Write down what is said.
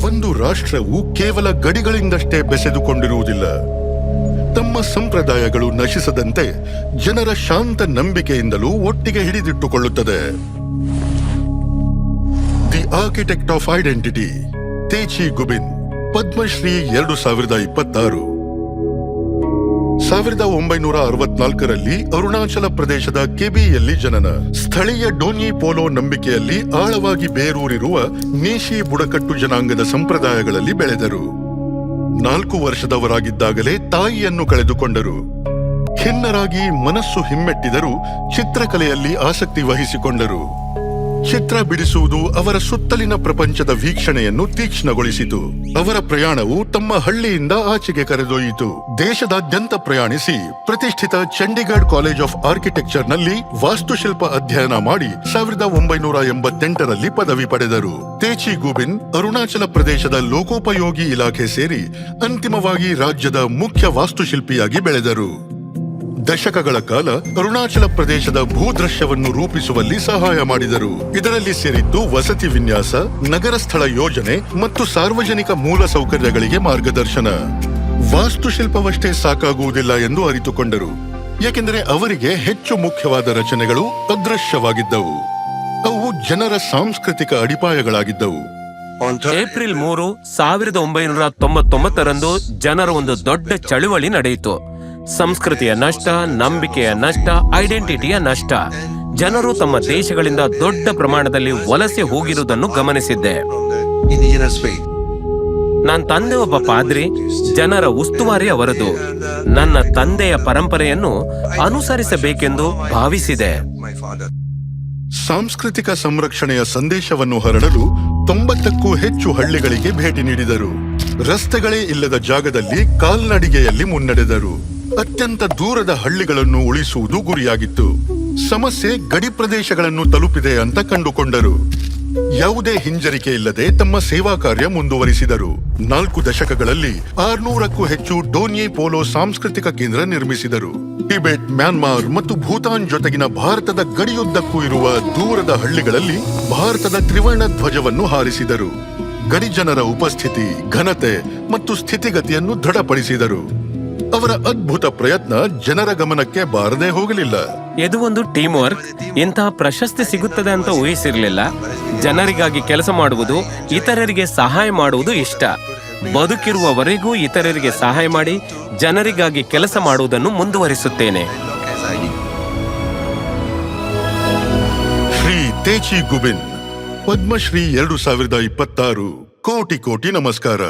ಒಂದು ರಾಷ್ಟ್ರವು ಕೇವಲ ಗಡಿಗಳಿಂದಷ್ಟೇ ಬೆಸೆದುಕೊಂಡಿರುವುದಿಲ್ಲ. ತಮ್ಮ ಸಂಪ್ರದಾಯಗಳು ನಶಿಸದಂತೆ ಜನರ ಶಾಂತ ನಂಬಿಕೆಯಿಂದಲೂ ಒಟ್ಟಿಗೆ ಹಿಡಿದಿಟ್ಟುಕೊಳ್ಳುತ್ತದೆ. The architect of identity Techi Gubin, Padmashri 2026. 1964ರಲ್ಲಿ ಅರುಣಾಚಲ ಪ್ರದೇಶದ ಕೆಬಿಯಲ್ಲಿ ಜನನ. ಸ್ಥಳೀಯ ಡೋನ್ಯಿ ಪೋಲೋ ನಂಬಿಕೆಯಲ್ಲಿ ಆಳವಾಗಿ ಬೇರೂರಿರುವ ನೇಶಿ ಬುಡಕಟ್ಟು ಜನಾಂಗದ ಸಂಪ್ರದಾಯಗಳಲ್ಲಿ ಬೆಳೆದರು. 4 ವರ್ಷದವರಾಗಿದ್ದಾಗಲೇ ತಾಯಿಯನ್ನು ಕಳೆದುಕೊಂಡರು. ಖಿನ್ನರಾಗಿ ಮನಸ್ಸು ಹಿಮ್ಮೆಟ್ಟಿದರೂ ಚಿತ್ರಕಲೆಯಲ್ಲಿ ಆಸಕ್ತಿ ವಹಿಸಿಕೊಂಡರು. ಚಿತ್ರ ಬಿಡಿಸುವುದು ಅವರ ಸುತ್ತಲಿನ ಪ್ರಪಂಚದ ವೀಕ್ಷಣೆಯನ್ನು ತೀಕ್ಷ್ಣಗೊಳಿಸಿತು. ಅವರ ಪ್ರಯಾಣವು ತಮ್ಮ ಹಳ್ಳಿಯಿಂದ ಆಚೆಗೆ ಕರೆದೊಯ್ಯಿತು. ದೇಶದಾದ್ಯಂತ ಪ್ರಯಾಣಿಸಿ ಪ್ರತಿಷ್ಠಿತ ಚಂಡೀಗಢ್ ಕಾಲೇಜ್ ಆಫ್ ಆರ್ಕಿಟೆಕ್ಚರ್ನಲ್ಲಿ ವಾಸ್ತುಶಿಲ್ಪ ಅಧ್ಯಯನ ಮಾಡಿ 1988ರಲ್ಲಿ ಪದವಿ ಪಡೆದರು. ತೇಚಿ ಗುಬಿನ್ ಅರುಣಾಚಲ ಪ್ರದೇಶದ ಲೋಕೋಪಯೋಗಿ ಇಲಾಖೆ ಸೇರಿ ಅಂತಿಮವಾಗಿ ರಾಜ್ಯದ ಮುಖ್ಯ ವಾಸ್ತುಶಿಲ್ಪಿಯಾಗಿ ಬೆಳೆದರು. ದಶಕಗಳ ಕಾಲ ಅರುಣಾಚಲ ಪ್ರದೇಶದ ಭೂದೃಶ್ಯವನ್ನು ರೂಪಿಸುವಲ್ಲಿ ಸಹಾಯ ಮಾಡಿದರು. ಇದರಲ್ಲಿ ಸೇರಿದ್ದು ವಸತಿ ವಿನ್ಯಾಸ, ನಗರ ಸ್ಥಳ ಯೋಜನೆ ಮತ್ತು ಸಾರ್ವಜನಿಕ ಮೂಲ ಸೌಕರ್ಯಗಳಿಗೆ ಮಾರ್ಗದರ್ಶನ. ವಾಸ್ತುಶಿಲ್ಪವಷ್ಟೇ ಸಾಕಾಗುವುದಿಲ್ಲ ಎಂದು ಅರಿತುಕೊಂಡರು, ಏಕೆಂದರೆ ಅವರಿಗೆ ಹೆಚ್ಚು ಮುಖ್ಯವಾದ ರಚನೆಗಳು ಅದೃಶ್ಯವಾಗಿದ್ದವು. ಅವು ಜನರ ಸಾಂಸ್ಕೃತಿಕ ಅಡಿಪಾಯಗಳಾಗಿದ್ದವು. ಏಪ್ರಿಲ್ 3, 1999ರಂದು ಜನರ ಒಂದು ದೊಡ್ಡ ಚಳುವಳಿ ನಡೆಯಿತು. ಸಂಸ್ಕೃತಿಯ ನಷ್ಟ, ನಂಬಿಕೆಯ ನಷ್ಟ, ಐಡೆಂಟಿಟಿಯ ನಷ್ಟ. ಜನರು ತಮ್ಮ ದೇಶಗಳಿಂದ ದೊಡ್ಡ ಪ್ರಮಾಣದಲ್ಲಿ ವಲಸೆ ಹೋಗಿರುವುದನ್ನು ಗಮನಿಸಿದ್ದೆ. ನನ್ನ ತಂದೆ ಒಬ್ಬ ಪಾದ್ರಿ, ಜನರ ಉಸ್ತುವಾರಿ ಅವರದು. ನನ್ನ ತಂದೆಯ ಪರಂಪರೆಯನ್ನು ಅನುಸರಿಸಬೇಕೆಂದು ಭಾವಿಸಿದೆ. ಸಾಂಸ್ಕೃತಿಕ ಸಂರಕ್ಷಣೆಯ ಸಂದೇಶವನ್ನು ಹರಡಲು 90ಕ್ಕೂ ಹೆಚ್ಚು ಹಳ್ಳಿಗಳಿಗೆ ಭೇಟಿ ನೀಡಿದರು. ರಸ್ತೆಗಳೇ ಇಲ್ಲದ ಜಾಗದಲ್ಲಿ ಕಾಲ್ನಡಿಗೆಯಲ್ಲಿ ಮುನ್ನಡೆದರು. ಅತ್ಯಂತ ದೂರದ ಹಳ್ಳಿಗಳನ್ನು ಉಳಿಸುವುದು ಗುರಿಯಾಗಿತ್ತು. ಸಮಸ್ಯೆ ಗಡಿ ಪ್ರದೇಶಗಳನ್ನು ತಲುಪಿದೆ ಅಂತ ಕಂಡುಕೊಂಡರು. ಯಾವುದೇ ಹಿಂಜರಿಕೆ ಇಲ್ಲದೆ ತಮ್ಮ ಸೇವಾ ಕಾರ್ಯ ಮುಂದುವರಿಸಿದರು. 4 ದಶಕಗಳಲ್ಲಿ 600ಕ್ಕೂ ಹೆಚ್ಚು ಡೋನ್ಯಿ ಪೋಲೋ ಸಾಂಸ್ಕೃತಿಕ ಕೇಂದ್ರ ನಿರ್ಮಿಸಿದರು. ಟಿಬೆಟ್, ಮ್ಯಾನ್ಮಾರ್ ಮತ್ತು ಭೂತಾನ್ ಜೊತೆಗಿನ ಭಾರತದ ಗಡಿಯುದ್ದಕ್ಕೂ ಇರುವ ದೂರದ ಹಳ್ಳಿಗಳಲ್ಲಿ ಭಾರತದ ತ್ರಿವರ್ಣ ಧ್ವಜವನ್ನು ಹಾರಿಸಿದರು. ಗಡಿ ಜನರ ಉಪಸ್ಥಿತಿ, ಘನತೆ ಮತ್ತು ಸ್ಥಿತಿಗತಿಯನ್ನು ದೃಢಪಡಿಸಿದರು. ಅವರ ಅದ್ಭುತ ಪ್ರಯತ್ನ ಜನರ ಗಮನಕ್ಕೆ ಬಾರದೇ ಹೋಗಲಿಲ್ಲ. ಇದು ಒಂದು ಟೀಮ್ ವರ್ಕ್. ಇಂತಹ ಪ್ರಶಸ್ತಿ ಸಿಗುತ್ತದೆ ಅಂತ ಊಹಿಸಿರಲಿಲ್ಲ. ಜನರಿಗಾಗಿ ಕೆಲಸ ಮಾಡುವುದು, ಇತರರಿಗೆ ಸಹಾಯ ಮಾಡುವುದು ಇಷ್ಟ. ಬದುಕಿರುವವರೆಗೂ ಇತರರಿಗೆ ಸಹಾಯ ಮಾಡಿ ಜನರಿಗಾಗಿ ಕೆಲಸ ಮಾಡುವುದನ್ನು ಮುಂದುವರಿಸುತ್ತೇನೆ. ಶ್ರೀ ತೇಚಿ ಗುಬಿನ್, ಪದ್ಮಶ್ರೀ 2026. ಕೋಟಿ ಕೋಟಿ ನಮಸ್ಕಾರ.